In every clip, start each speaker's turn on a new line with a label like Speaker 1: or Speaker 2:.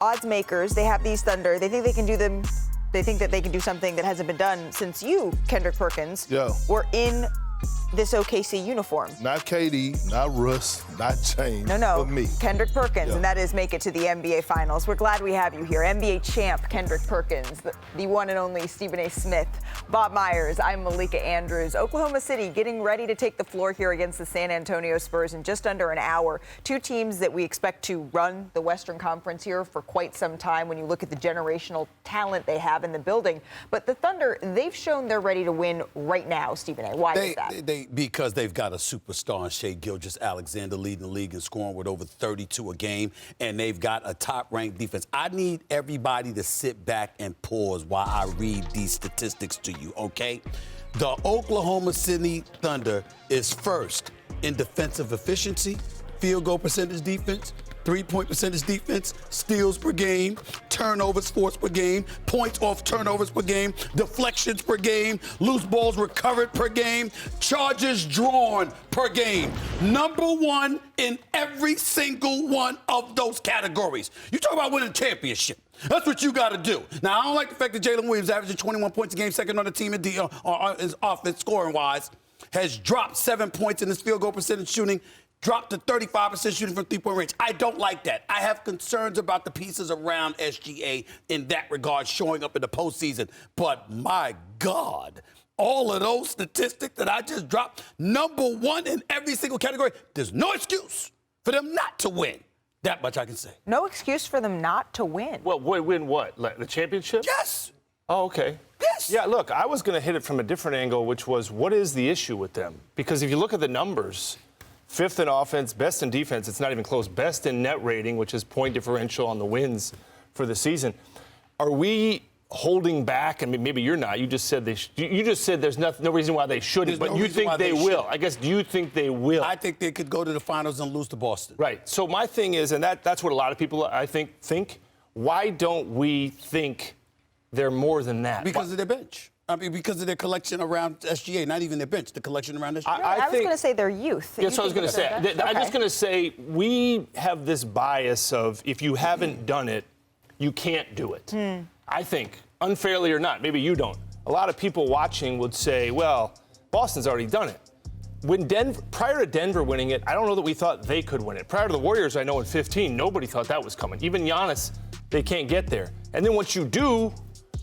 Speaker 1: odds makers, they have these Thunder. They think they can do them. They think that they can do something that hasn't been done since you, Kendrick Perkins, were in this OKC uniform.
Speaker 2: Not KD, not Russ, not James,
Speaker 1: but
Speaker 2: me.
Speaker 1: Kendrick Perkins, and that is make it to the NBA Finals. We're glad we have you here. NBA champ Kendrick Perkins, the one and only Stephen A. Smith, Bob Myers, I'm Malika Andrews. Oklahoma City getting ready to take the floor here against the San Antonio Spurs in just under an hour. Two teams that we expect to run the Western Conference here for quite some time when you look at the generational talent they have in the building. But the Thunder, they've shown they're ready to win right now, Stephen A. Why is that?
Speaker 3: Because they've got a superstar in Shai Gilgeous-Alexander leading the league in scoring with over 32 a game, and they've got a top-ranked defense. I need everybody to sit back and pause while I read these statistics to you, okay? The Oklahoma City Thunder is first in defensive efficiency, field goal percentage defense, three-point percentage defense, steals per game, turnovers forced per game, points off turnovers per game, deflections per game, loose balls recovered per game, charges drawn per game. Number one in every single one of those categories. You talk about winning a championship. That's what you got to do. Now, I don't like the fact that Jalen Williams, averaging 21 points a game, second on the team in his offense scoring-wise, has dropped 7 points in his field goal percentage shooting, dropped to 35% shooting from three-point range. I don't like that. I have concerns about the pieces around SGA in that regard showing up in the postseason. But my God, all of those statistics that I just dropped, number one in every single category, there's no excuse for them not to win. That much I can say.
Speaker 1: No excuse for them not to win.
Speaker 4: Well, win what? The championship?
Speaker 3: Yes.
Speaker 4: Oh, okay.
Speaker 3: Yes.
Speaker 4: Yeah, look, I was going to hit it from a different angle, which was what is the issue with them? Because if you look at the numbers, fifth in offense, best in defense, it's not even close. Best in net rating, which is point differential on the wins for the season. Are we holding back? I mean, maybe you're not. You just said you just said there's no reason why they shouldn't, but you think they will. I guess, do you think they will?
Speaker 3: I think they could go to the finals and lose to Boston.
Speaker 4: Right. So my thing is, and that's what a lot of people, I think, why don't we think they're more than that?
Speaker 3: Because of their bench. I mean, because of their collection around SGA, not even their bench, the collection around SGA.
Speaker 1: I was going to say their youth.
Speaker 4: That's what I was going to say. I'm just going to say we have this bias of if you haven't done it, you can't do it. I think, unfairly or not, maybe you don't. A lot of people watching would say, well, Boston's already done it. Prior to Denver winning it, I don't know that we thought they could win it. Prior to the Warriors, I know in 15, nobody thought that was coming. Even Giannis, they can't get there. And then once you do,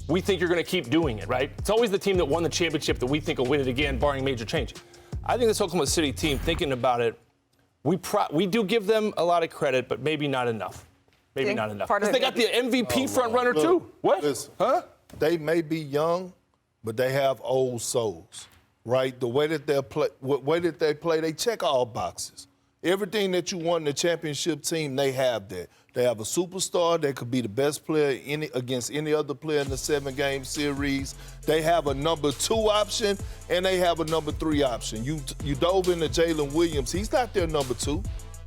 Speaker 4: we think you're going to keep doing it, right? It's always the team that won the championship that we think will win it again, barring major change. I think this Oklahoma City team, thinking about it, we do give them a lot of credit, but maybe not enough. Maybe not enough. Because they got the MVP front runner, too. What?
Speaker 2: Listen,
Speaker 4: huh?
Speaker 2: They may be young, but they have old souls, right? The way that they play, they check all boxes. Everything that you want in a championship team, they have that. They have a superstar that could be the best player against any other player in the 7-game series. They have a number 2 option, and they have a number 3 option. You dove into Jalen Williams. He's not their number 2.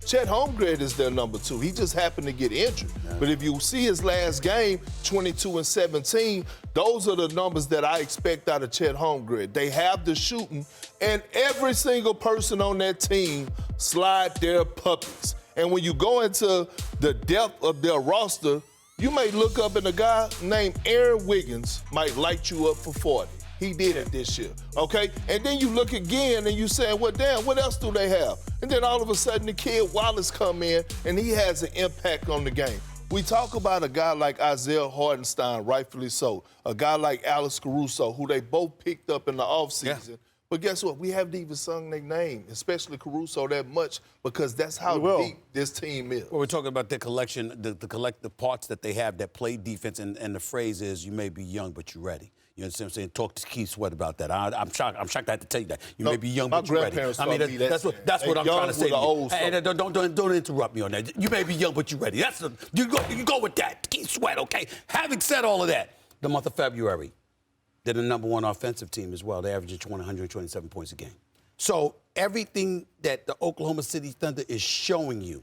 Speaker 2: Chet Holmgren is their number 2. He just happened to get injured. But if you see his last game, 22 and 17, those are the numbers that I expect out of Chet Holmgren. They have the shooting, and every single person on that team slide their puppies. And when you go into the depth of their roster, you may look up and a guy named Aaron Wiggins might light you up for 40. He did it this year, okay? And then you look again and you say, well, damn, what else do they have? And then all of a sudden the kid Wallace come in and he has an impact on the game. We talk about a guy like Isaiah Hartenstein, rightfully so, a guy like Alex Caruso, who they both picked up in the offseason. Yeah. But guess what? We haven't even sung their name, especially Caruso, that much, because that's how deep this team is.
Speaker 3: Well, we're talking about their collection, the collective parts that they have that play defense, and the phrase is, you may be young, but you're ready. You understand what I'm saying? Talk to Keith Sweat about that. I'm shocked I had to tell you that. You may be young, but you're ready. I mean, that's what I'm trying to say. And don't interrupt me on that. You may be young, but you're ready. You go with that. Keith Sweat, okay? Having said all of that, the month of February, they're the number 1 offensive team as well. They average 127 points a game. So everything that the Oklahoma City Thunder is showing you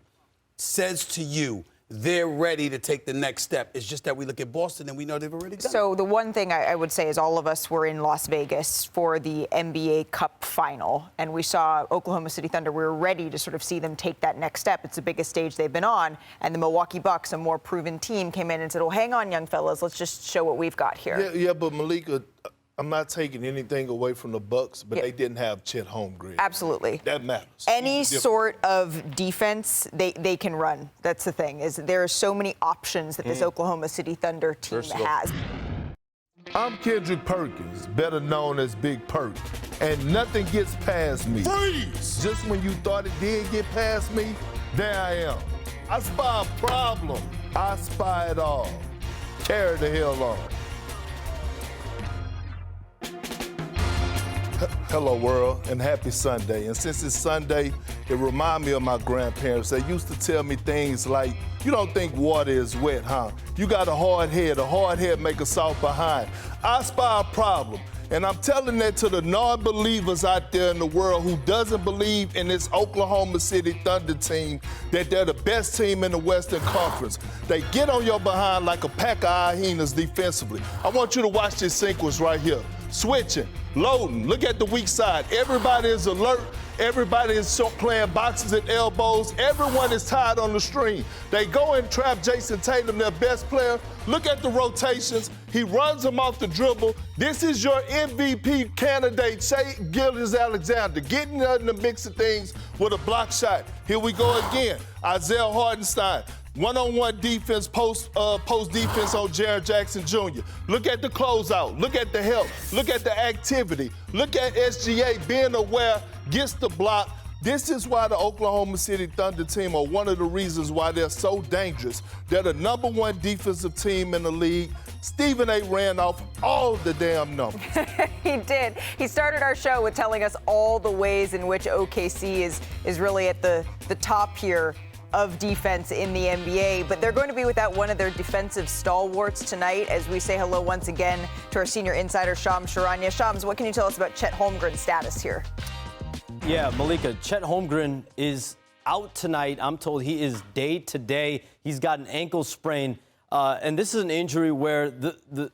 Speaker 3: says to you they're ready to take the next step. It's just that we look at Boston and we know they've already done it.
Speaker 1: So the one thing I would say is all of us were in Las Vegas for the NBA Cup final, and we saw Oklahoma City Thunder. We were ready to sort of see them take that next step. It's the biggest stage they've been on, and the Milwaukee Bucks, a more proven team, came in and said, well, hang on, young fellas, let's just show what we've got here.
Speaker 2: Yeah, but Malika, I'm not taking anything away from the Bucks, but they didn't have Chet Holmgren.
Speaker 1: Absolutely.
Speaker 2: That matters.
Speaker 1: Any sort of defense, they can run. That's the thing, is there are so many options that this Oklahoma City Thunder team has.
Speaker 2: I'm Kendrick Perkins, better known as Big Perk, and nothing gets past me.
Speaker 5: Freeze!
Speaker 2: Just when you thought it did get past me, there I am. I spy a problem. I spy it all. Carry the hell on. Hello, world, and happy Sunday. And since it's Sunday, it reminds me of my grandparents. They used to tell me things like, you don't think water is wet, huh? You got a hard head make a soft behind. I spy a problem. And I'm telling that to the non-believers out there in the world who doesn't believe in this Oklahoma City Thunder team, that they're the best team in the Western Conference. They get on your behind like a pack of hyenas defensively. I want you to watch this sequence right here. Switching, loading, look at the weak side. Everybody is alert. Everybody is playing boxes and elbows. Everyone is tied on the string. They go and trap Jason Tatum, their best player. Look at the rotations. He runs them off the dribble. This is your MVP candidate, Shai Gilgeous-Alexander, getting in the mix of things with a block shot. Here we go again. Isaiah Hartenstein. One-on-one defense, post defense on Jaren Jackson Jr. Look at the closeout. Look at the help. Look at the activity. Look at SGA being aware, gets the block. This is why the Oklahoma City Thunder team are one of the reasons why they're so dangerous. They're the #1 defensive team in the league. Stephen A. ran off all the damn numbers.
Speaker 1: He did. He started our show with telling us all the ways in which OKC is really at the top here of defense in the NBA, but they're going to be without one of their defensive stalwarts tonight as we say hello once again to our senior insider, Shams Charania. Shams, what can you tell us about Chet Holmgren's status here?
Speaker 6: Yeah, Malika, Chet Holmgren is out tonight. I'm told he is day to day. He's got an ankle sprain. And this is an injury where,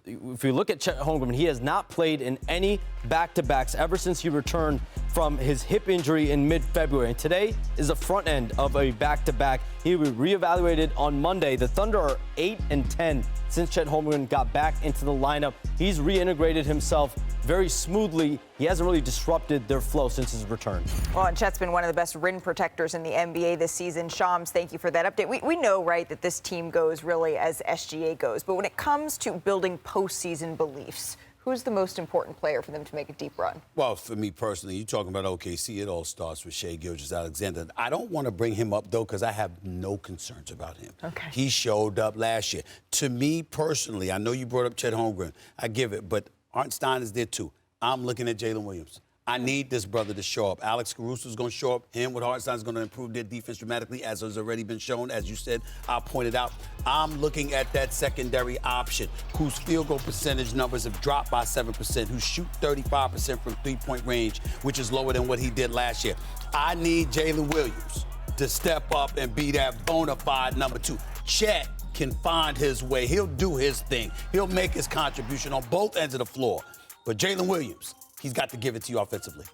Speaker 6: if you look at Chet Holmgren, he has not played in any back-to-backs ever since he returned from his hip injury in mid-February. And today is the front end of a back-to-back. He will be reevaluated on Monday. The Thunder are 8-10 since Chet Holmgren got back into the lineup. He's reintegrated himself very smoothly. He hasn't really disrupted their flow since his return.
Speaker 1: Well, and Chet's been one of the best rim protectors in the NBA this season. Shams, thank you for that update. We know, right, that this team goes really as SGA goes. But when it comes to building postseason beliefs, who's the most important player for them to make a deep run?
Speaker 3: Well, for me personally, you're talking about OKC, it all starts with Shai Gilgeous-Alexander. I don't want to bring him up, though, because I have no concerns about him.
Speaker 1: Okay.
Speaker 3: He showed up last year. To me personally, I know you brought up Chet Holmgren. I give it, but Hartenstein is there, too. I'm looking at Jalen Williams. I need this brother to show up. Alex Caruso's going to show up. Him with Hartenstein is going to improve their defense dramatically, as has already been shown. As you said, I pointed out. I'm looking at that secondary option, whose field goal percentage numbers have dropped by 7%, who shoot 35% from three-point range, which is lower than what he did last year. I need Jalen Williams to step up and be that bona fide #2. Chet can find his way. He'll do his thing. He'll make his contribution on both ends of the floor. But Jalen Williams, he's got to give it to you offensively.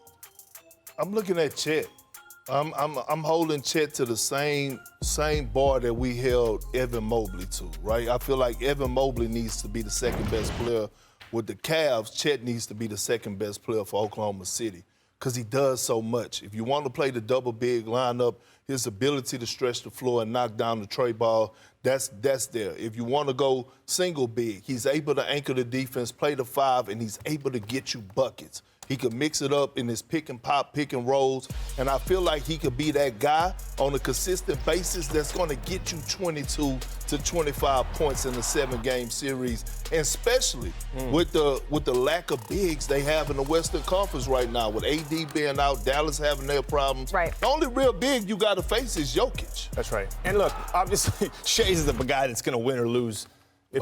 Speaker 2: I'm looking at Chet. I'm holding Chet to the same bar that we held Evan Mobley to, right? I feel like Evan Mobley needs to be the second best player with the Cavs. Chet needs to be the second best player for Oklahoma City because he does so much. If you want to play the double big lineup, his ability to stretch the floor and knock down the tray ball, that's there. If you want to go single big, he's able to anchor the defense, play the 5, and he's able to get you buckets. He can mix it up in his pick and pop, pick and rolls, and I feel like he could be that guy on a consistent basis that's going to get you 22 to 25 points in a 7-game series, and especially with the lack of bigs they have in the Western Conference right now, with AD being out, Dallas having their problems.
Speaker 1: Right.
Speaker 2: The only real big you got to face is Jokic.
Speaker 4: That's right. And look, obviously, Shai is the guy that's going to win or lose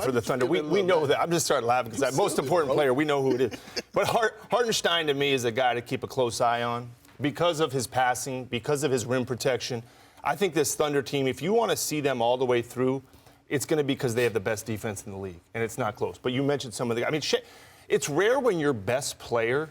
Speaker 4: for the Thunder. We know that. I'm just starting laughing because that most important player, we know who it is. But Hartenstein, to me, is a guy to keep a close eye on because of his passing, because of his rim protection. I think this Thunder team, if you want to see them all the way through, it's going to be because they have the best defense in the league, and it's not close. But you mentioned some of the – I mean, it's rare when your best player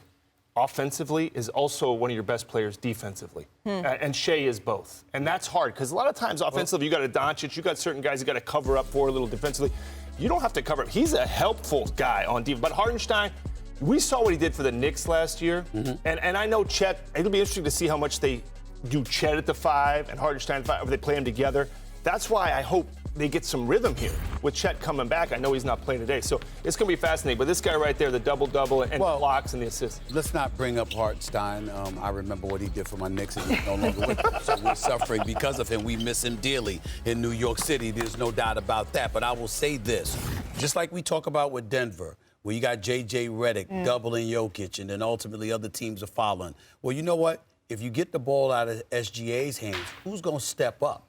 Speaker 4: offensively is also one of your best players defensively. And Shea is both. And that's hard because a lot of times offensively, you got a Doncic, you got certain guys you got to cover up for a little defensively. You don't have to cover up. He's a helpful guy on defense. But Hartenstein, we saw what he did for the Knicks last year. And I know Chet, it'll be interesting to see how much they do Chet at the 5 and Hartenstein at the 5, or they play them together. That's why I hope they get some rhythm here with Chet coming back. I know he's not playing today, so it's going to be fascinating. But this guy right there, the double-double and blocks and the assists.
Speaker 3: Let's not bring up Hartenstein. I remember what he did for my Knicks, and he's no longer with us. So we're suffering because of him. We miss him dearly in New York City. There's no doubt about that. But I will say this, just like we talk about with Denver, where you got J.J. Redick doubling Jokic, and then ultimately other teams are following. Well, you know what? If you get the ball out of SGA's hands, who's going to step up?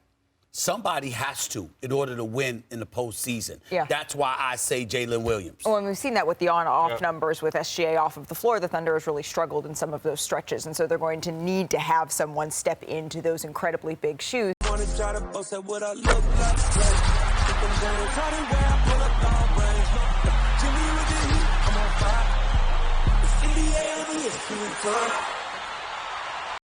Speaker 3: Somebody has to in order to win in the postseason.
Speaker 1: Yeah.
Speaker 3: That's why I say Jalen Williams.
Speaker 1: Oh, and we've seen that with the on-off numbers with SGA off of the floor. The Thunder has really struggled in some of those stretches, and so they're going to need to have someone step into those incredibly big shoes.
Speaker 5: I'm on fire. It's NBA,